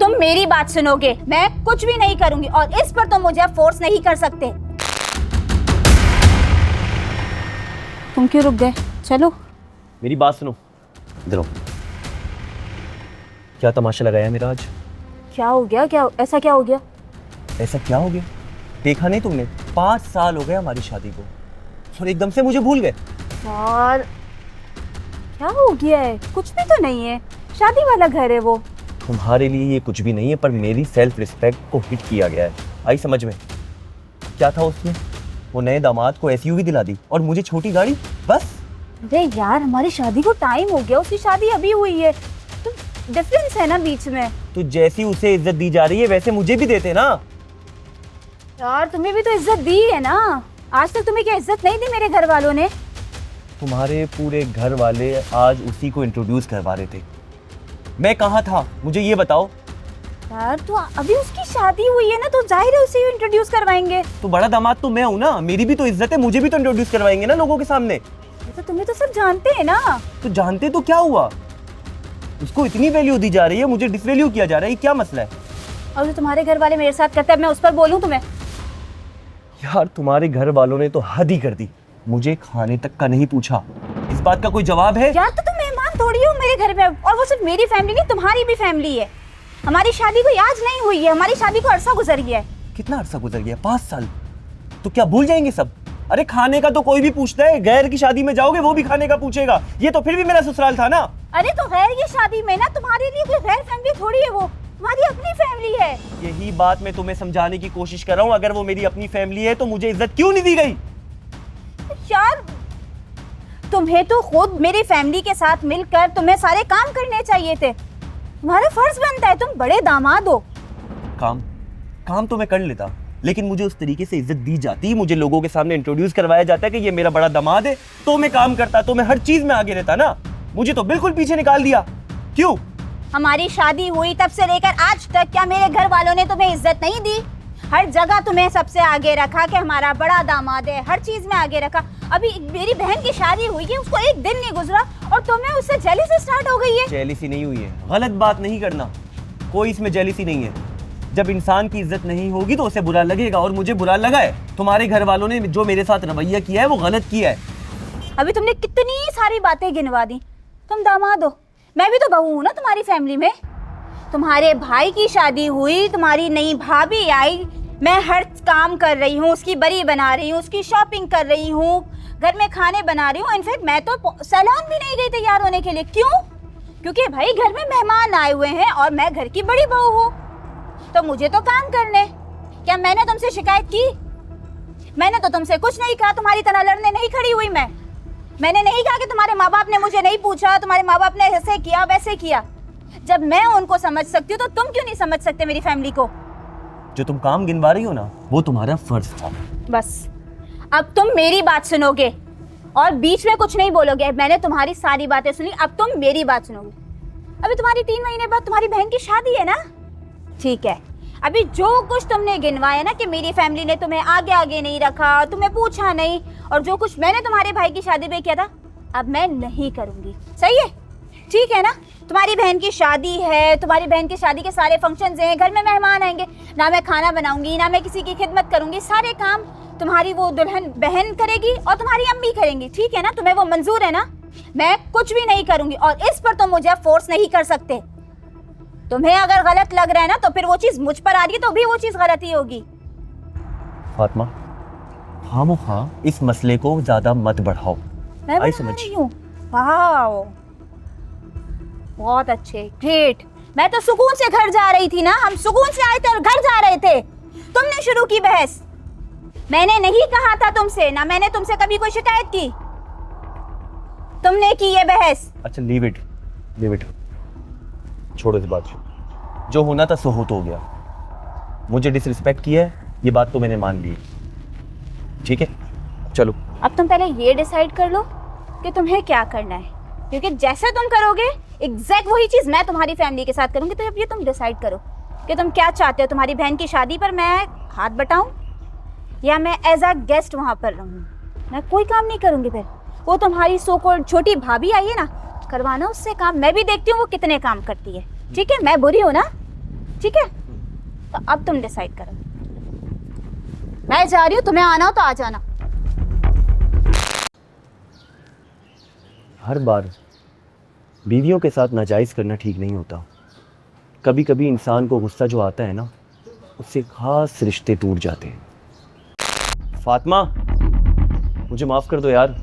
तुम मेरी बात सुनोगे, मैं कुछ भी नहीं करूंगी और इस पर तुम मुझे फोर्स नहीं कर सकते। तुम क्यों रुक गए? चलो मेरी बात सुनो, इधर आओ। क्या तमाशा लगाया मेरा आज? क्या हो गया? ऐसा क्या हो गया? ऐसा क्या हो गया? देखा नहीं तुमने? 5 साल हो गए हमारी शादी को और एकदम से मुझे भूल गए। यार क्या हो गया है? कुछ भी तो नहीं है, शादी वाला घर है वो। तुम्हारे लिए ये कुछ भी नहीं है, पर मेरी सेल्फ रिस्पेक्ट को हिट किया गया है। आई समझ में? क्या था उसमें? वो नए दामाद को एसयूवी दिला दी और मुझे छोटी गाड़ी, बस। अरे यार हमारी शादी को टाइम हो गया, उसकी शादी अभी हुई है, तो डिफरेंस है ना बीच में। तो जैसी उसे इज्जत दी जा रही है वैसे मुझे भी देते ना। यार तुम्हें भी तो इज्जत दी है ना, आज तक तुम्हें क्या इज्जत नहीं दी मेरे घर वालों ने? तुम्हारे पूरे घर वाले आज उसी को इंट्रोड्यूस करवा रहे थे। मैं कहाँ था मुझे ये बताओ। यार तो अभी उसकी शादी हुई है ना, तो जाहिर है उसे इंट्रोड्यूस करवाएंगे। तो बड़ा दामाद तो मैं हूँ ना, मेरी भी तो इज्जत है, मुझे भी तो इंट्रोड्यूस करवाएंगे ना लोगों के सामने। तो तुम्हें तो सब जानते हैं ना। तो जानते तो क्या हुआ? उसको इतनी वैल्यू दी जा रही है, मुझे डिसवैल्यू किया जा रहा है, ये क्या मसला है? और जो तुम्हारे घर वाले मेरे साथ करते हैं, मैं उस पर बोलूं तुम्हें? यार तुम्हारे घर वालों ने तो हद ही कर दी, मुझे खाने तक का नहीं पूछा। इस बात का कोई जवाब है? यार तो तुम मेहमान थोड़ी हो मेरे घर में, और वो सिर्फ मेरी फैमिली नहीं तुम्हारी भी फैमिली है। हमारी शादी को आज नहीं हुई है, हमारी शादी को अरसा गुजर गया है। कितना अरसा गुजर गया? 5 साल। तो क्या भूल जाएंगे सब? अरे खाने का तो कोई भी पूछता है, गैर की शादी में जाओगे वो भी खाने का पूछेगा। ये तो फिर भी मेरा ससुराल था ना। अरे तो गैर की शादी में ना तुम्हारे लिए कोई गैर फैमिली थोड़ी है, वो तुम्हारी अपनी फैमिली है। यही बात मैं तुम्हें समझाने की कोशिश कर रहा हूँ। अगर वो मेरी अपनी फैमिली है तो मुझे इज्जत क्यों नहीं दी गई? यार तुम्हें तो खुद मेरी फैमिली के साथ मिलकर तुम्हें सारे काम करने चाहिए थे, तुम्हारा फर्ज बनता है, तुम बड़े दामाद हो। काम तो मैं कर लेता, लेकिन मुझे उस तरीके से इज्जत दी जाती, मुझे लोगों के सामने इंट्रोड्यूस करवाया जाता है कि ये मेरा बड़ा दामाद है, तो मैं काम करता, तो मैं हर चीज में आगे रहता ना। मुझे तो बिल्कुल पीछे निकाल दिया। क्यों? हमारी शादी हुई तब से लेकर आज तक क्या मेरे घर वालों ने तुम्हें इज्जत नहीं दी? हर जगह तुम्हें सबसे आगे रखा कि हमारा बड़ा दामाद है, हर चीज में आगे रखा। अभी मेरी बहन की शादी हुई है, उसको एक दिन नहीं गुजरा और तुम्हें उससे जेलसी स्टार्ट हो गई है। जेलसी नहीं हुई है, गलत बात नहीं करना, कोई इसमें जेलसी नहीं है। जब इंसान की इज्जत नहीं होगी तो उसे बुरा लगेगा, और मुझे बुरा लगा है। तुम्हारे घर वालों ने जो मेरे साथ रवैया किया है वो गलत किया है। अभी तुमने कितनी सारी बातें गिनवा दी। तुम दामाद हो, मैं भी तो बहू हूँ ना तुम्हारी फैमिली में। तुम्हारे भाई की शादी हुई, तुम्हारी नई भाभी आई, मैं हर काम कर रही हूँ, उसकी बरी बना रही हूँ, उसकी शॉपिंग कर रही हूँ, घर में खाने बना रही हूँ। इनफैक्ट मैं तो सैलून भी नहीं गई तैयार होने के लिए। क्यों? क्योंकि भाई घर में मेहमान आए हुए हैं और मैं घर की बड़ी बहू हूँ, तो मुझे तो काम करने। क्या मैंने तुमसे शिकायत की? मैंने तो तुमसे कुछ नहीं कहा, तुम्हारी तरह लड़ने नहीं खड़ी हुई मैंने नहीं कहा कि तुम्हारे माँ बाप ने मुझे नहीं पूछा, तुम्हारे माँ बाप ने ऐसे किया वैसे किया। जब मैं उनको समझ सकती हूँ तो तुम क्यों नहीं समझ सकते मेरी फैमिली को? जो तुम काम गिनवा रही हो ना, वो तुम्हारा फर्ज था। बस अब तुम मेरी बात सुनोगे और बीच में कुछ नहीं बोलोगे। मैंने तुम्हारी सारी बातें सुनी, अब तुम मेरी बात सुनोगे। अभी तुम्हारी 3 महीने बाद तुम्हारी बहन की शादी है ना, ठीक है। अभी जो कुछ तुमने गिनवाया ना कि मेरी फैमिली ने तुम्हें आगे आगे नहीं रखा, तुम्हें पूछा नहीं, और जो कुछ मैंने तुम्हारे भाई की शादी में किया था अब मैं नहीं करूंगी। सही है? ठीक है ना? तुम्हारी बहन की शादी है, तुम्हारी बहन की शादी के सारे फंक्शंस हैं, घर में मेहमान आएंगे, ना मैं खाना बनाऊंगी ना मैं किसी की खिदमत करूंगी, सारे काम तुम्हारी वो दुल्हन बहन करेगी और तुम्हारी अम्मी करेंगी। ठीक है ना? तुम्हें वो मंजूर है ना? मैं कुछ भी नहीं करूंगी और इस पर तुम मुझे फोर्स नहीं कर सकते। तुम्हें अगर गलत लग रहा है ना तो फिर वो चीज मुझ पर आ रही है तो भी वो चीज गलत ही होगी। फातिमा, खामोखा इस मसले को ज्यादा मत बढ़ाओ। मैं बता रही हूँ। वाओ, बहुत अच्छे, ग्रेट। मैं तो सुकून से घर जा रही थी ना, हम सुकून से आए थे और घर जा रहे थे, तुमने शुरू की बहस। मैंने नहीं कहा था तुमसे, ना मैंने तुमसे कभी कोई शिकायत की, तुमने की ये बहस। अच्छा लीव इट, छोड़ो इस बात को। जो होना था सो हो तो हो गया। मुझे डिसरिस्पेक्ट किया है, ये बात तो मैंने मान ली। ठीक है, चलो। अब तुम पहले ये डिसाइड कर लो कि तुम्हें क्या करना है, क्योंकि जैसे तुम करोगे एग्जैक्ट वही चीज मैं तुम्हारी फैमिली के साथ करूंगी। तो अब ये तुम डिसाइड करो कि तुम क्या चाहते हो। तुम्हारी बहन की शादी पर मैं हाथ बटाऊं या मैं एज अ गेस्ट वहां पर रहूं? मैं कोई काम नहीं करूंगी। फिर वो तुम्हारी सो कॉल्ड छोटी भाभी आई है ना, करवाना उससे काम। मैं भी देखती हूँ वो कितने काम करती है। ठीक है? मैं बुरी हूँ ना? ठीक है, तो अब तुम डिसाइड करो। मैं जा रही हूँ, तुम्हें आना हो तो आ जाना। हर बार बीवियों के साथ नाजायज़ करना ठीक नहीं होता। कभी कभी इंसान को गुस्सा जो आता है ना, उससे खास रिश्ते टूट जाते हैं। फातिमा, मुझे माफ़ कर दो यार,